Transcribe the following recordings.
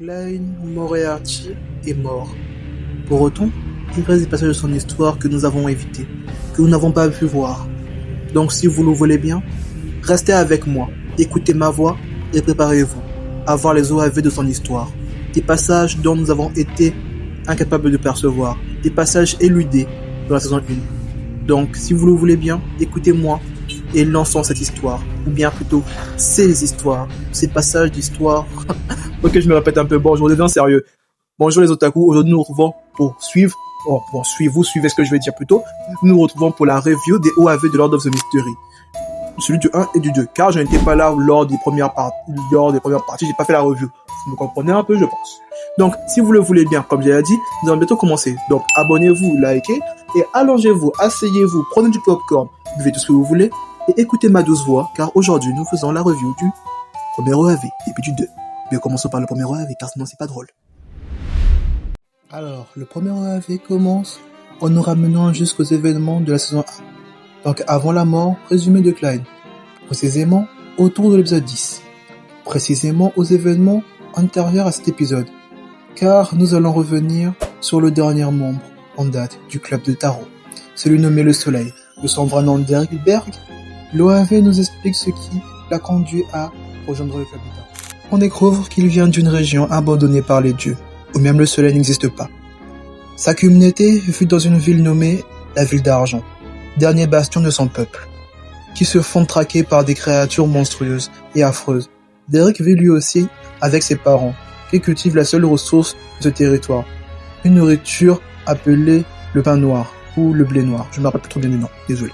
Klein Moriarty est mort. Pour autant, il reste des passages de son histoire que nous avons évités, que nous n'avons pas pu voir. Donc si vous le voulez bien, restez avec moi, écoutez ma voix et préparez-vous à voir les OAV de son histoire. Des passages dont nous avons été incapables de percevoir, des passages éludés dans la saison 1. Donc si vous le voulez bien, écoutez-moi et lançons cette histoire, ou bien plutôt ces histoires, ces passages d'histoire. Ok, je me répète un peu, bon, je redeviens sérieux. Bonjour les otaku, aujourd'hui nous nous retrouvons pour suivre, vous suivez ce que je vais dire plutôt, nous nous retrouvons pour la review des OAV de Lord of the Mystery. Celui du 1 et du 2, car je n'étais pas là lors des premières parties, j'ai pas fait la review. Vous me comprenez un peu, je pense. Donc, si vous le voulez bien, comme j'ai dit, nous allons bientôt commencer. Donc, abonnez-vous, likez, et allongez-vous, asseyez-vous, prenez du popcorn, buvez tout ce que vous voulez, et écoutez ma douce voix, car aujourd'hui nous faisons la review du premier OAV, et puis du 2. Mais commençons par le premier OAV, car sinon c'est pas drôle. Alors, le premier OAV commence en nous ramenant jusqu'aux événements de la saison 1. Donc avant la mort présumée de Klein, précisément autour de l'épisode 10. Précisément aux événements antérieurs à cet épisode, car nous allons revenir sur le dernier membre en date du club de tarot, celui nommé le Soleil, de son vrai nom Derek Berg. L'OAV nous explique ce qui l'a conduit à rejoindre le club de tarot. On découvre qu'il vient d'une région abandonnée par les dieux, où même le soleil n'existe pas. Sa communauté fut dans une ville nommée la Ville d'Argent, dernier bastion de son peuple, qui se font traquer par des créatures monstrueuses et affreuses. Derek vit lui aussi avec ses parents, qui cultivent la seule ressource de ce territoire, une nourriture appelée le pain noir, ou le blé noir, je me rappelle plus trop bien du nom, désolé.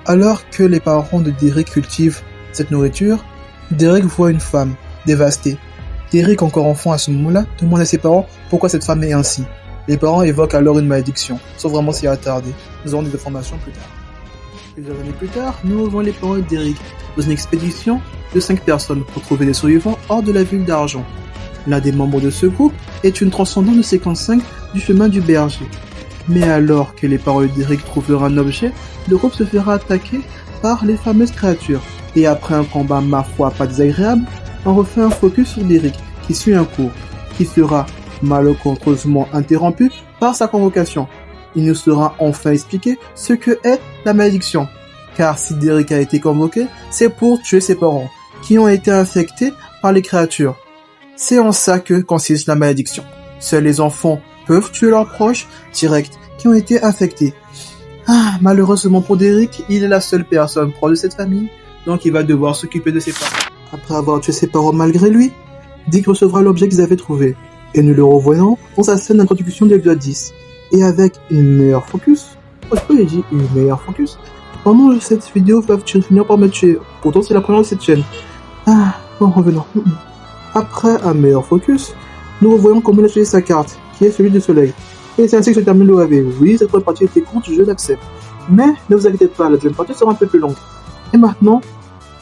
Alors que les parents de Derek cultivent cette nourriture, Derek voit une femme dévastée. Derek, encore enfant à ce moment-là, demande à ses parents pourquoi cette femme est ainsi. Les parents évoquent alors une malédiction, sans vraiment s'y attarder. Nous aurons des informations plus tard. Plusieurs années plus tard, nous revoyons les parents de Derek dans une expédition de 5 personnes pour trouver des survivants hors de la ville d'Argent. L'un des membres de ce groupe est une transcendante de séquence 5 du chemin du berger. Mais alors que les parents de Derek trouvent un objet, le groupe se fera attaquer par les fameuses créatures. Et après un combat ma foi pas désagréable, on refait un focus sur Derek, qui suit un cours, qui sera malencontreusement interrompu par sa convocation. Il nous sera enfin expliqué ce que est la malédiction. Car si Derek a été convoqué, c'est pour tuer ses parents, qui ont été infectés par les créatures. C'est en ça que consiste la malédiction. Seuls les enfants peuvent tuer leurs proches directs qui ont été infectés. Malheureusement pour Derek, il est la seule personne proche de cette famille, donc il va devoir s'occuper de ses parents. Après avoir tué ses parents malgré lui, Dick recevra l'objet qu'ils avaient trouvé, et nous le revoyons dans sa scène d'introduction de l'épisode 10, et avec une meilleure focus. Pourquoi j'ai dit une meilleure focus? Vraiment, cette vidéo va finir par me tuer, pourtant c'est la première de cette chaîne. Bon, revenons. Après un meilleur focus, nous revoyons comment il a choisi sa carte, qui est celui du soleil. Et c'est ainsi que se termine l'OAV. Oui, cette première partie était courte, je l'accepte. Mais ne vous inquiétez pas, la deuxième partie sera un peu plus longue. Et maintenant,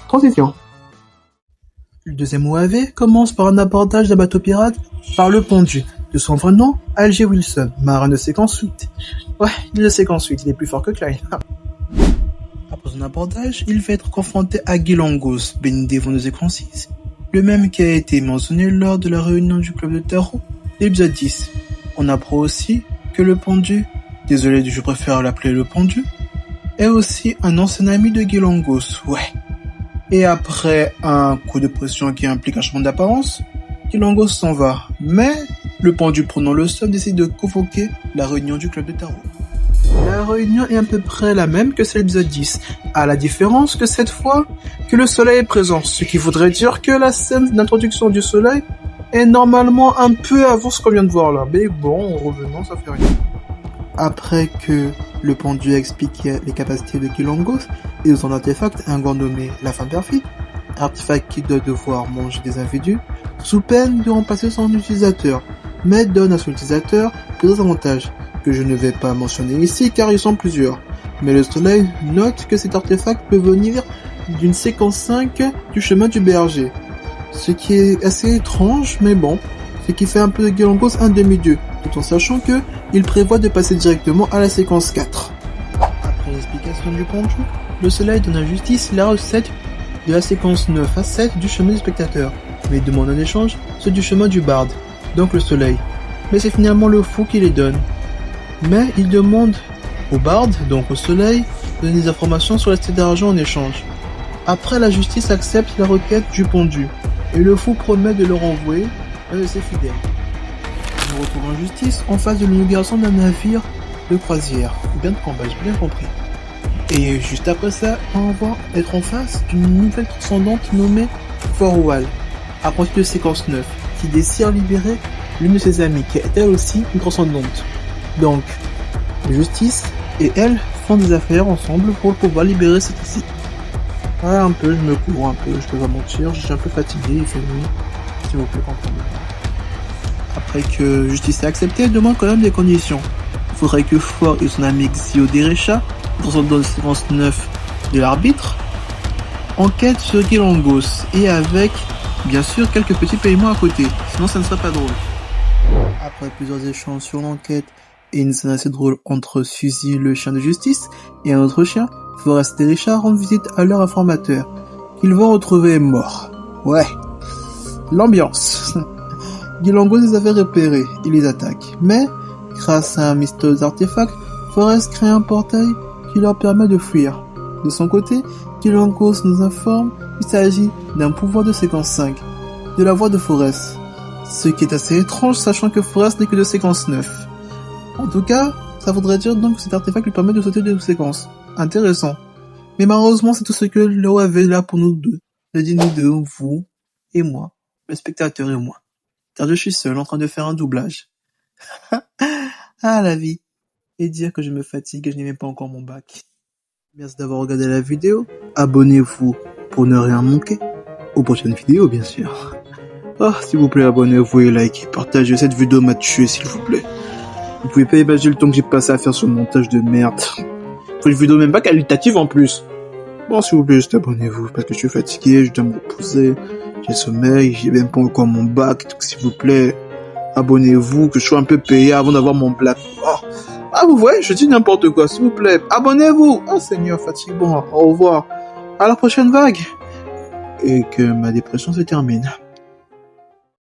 transition. Le deuxième OAV commence par un abordage d'un bateau pirate par le Pondu, de son vrai nom, Alger Wilson, marin de séquence 8. Ouais, il est de séquence 8, il est plus fort que Klein. Après son abordage, il va être confronté à Gilongos, béni dévon de séquence 6, le même qui a été mentionné lors de la réunion du club de tarot, l'épisode 10. On apprend aussi que le Pondu, désolé je préfère l'appeler le Pondu, est aussi un ancien ami de Gilongos, ouais. Et après un coup de pression qui implique un changement d'apparence, Gilongos s'en va. Mais le Pendu prenant le somme décide de convoquer la réunion du club de tarot. La réunion est à peu près la même que celle de l'épisode 10, à la différence que cette fois, que le soleil est présent, ce qui voudrait dire que la scène d'introduction du soleil est normalement un peu avant ce qu'on vient de voir là. Mais bon, revenons, ça fait rien. Après que le Pendu a expliqué les capacités de Gilongos et de son artefact, un gant nommé la femme perfide, artefact qui doit devoir manger des individus, sous peine de remplacer son utilisateur, mais donne à son utilisateur plusieurs avantages, que je ne vais pas mentionner ici car ils sont plusieurs. Mais le soleil note que cet artefact peut venir d'une séquence 5 du chemin du berger, ce qui est assez étrange, mais bon, ce qui fait un peu de Gilongos un demi-dieu, tout en sachant que il prévoit de passer directement à la séquence 4. Après l'explication du Pondu, le soleil donne à Justice la recette de la séquence 9 à 7 du chemin du spectateur, mais il demande en échange ceux du chemin du barde. donc le soleil. Mais c'est finalement le fou qui les donne. Mais il demande au barde, donc au soleil, de donner des informations sur la cité d'argent en échange. Après, la justice accepte la requête du pendu, et le fou promet de le renvoyer un de ses fidèles. Nous retrouvons justice en face de l'inauguration d'un navire de croisière. Bien de combat, j'ai bien compris. Et juste après ça, on va être en face d'une nouvelle transcendante nommée Forwall, à partir de séquence 9, qui désire libérer l'une de ses amies, qui est elle aussi une transcendante. Donc, Justice et elle font des affaires ensemble pour pouvoir libérer cette ici. Voilà un peu, je me couvre un peu, je peux pas mentir, je suis un peu fatigué, il fait nuit, s'il vous plaît, comprenez. Après que Justice ait accepté, elle demande quand même des conditions. Il faudrait que Ford et son ami Xio Derecha, dans la séquence 9 de l'arbitre, enquêtent sur Gilangos, et avec, bien sûr, quelques petits paiements à côté, sinon ça ne serait pas drôle. Après plusieurs échanges sur l'enquête, et une scène assez drôle entre Suzy, le chien de justice, et un autre chien, Forrest et Richard rendent visite à leur informateur, qu'ils vont retrouver mort. Ouais, l'ambiance. Gilangos les avait repérés, il les attaque, mais, grâce à un mystérieux artefact, Forrest crée un portail qui leur permet de fuir. De son côté, Gilangos nous informe qu'il s'agit d'un pouvoir de séquence 5, de la voix de Forrest, ce qui est assez étrange sachant que Forrest n'est que de séquence 9. En tout cas, ça voudrait dire donc que cet artefact lui permet de sauter de séquences. Intéressant. Mais malheureusement, c'est tout ce que l'eau avait là pour nous deux. Je dis nous deux, vous et moi, le spectateur et moi. Car je suis seul en train de faire un doublage. Ah, la vie. Et dire que je me fatigue et je n'ai même pas encore mon bac. Merci d'avoir regardé la vidéo. Abonnez-vous pour ne rien manquer. Aux prochaines vidéos, bien sûr. Oh, s'il vous plaît, abonnez-vous et likez. Partagez cette vidéo m'a tué, s'il vous plaît. Vous pouvez pas imaginer le temps que j'ai passé à faire ce montage de merde. Faut une vidéo même pas qualitative en plus. Bon, s'il vous plaît, juste abonnez-vous, parce que je suis fatigué, je dois me reposer, j'ai sommeil, j'ai même pas encore mon bac, donc s'il vous plaît, abonnez-vous, que je sois un peu payé avant d'avoir mon black. Oh. Ah, vous voyez, je dis n'importe quoi, s'il vous plaît, abonnez-vous. Oh Seigneur, fatigue, bon, au revoir. À la prochaine vague. Et que ma dépression se termine.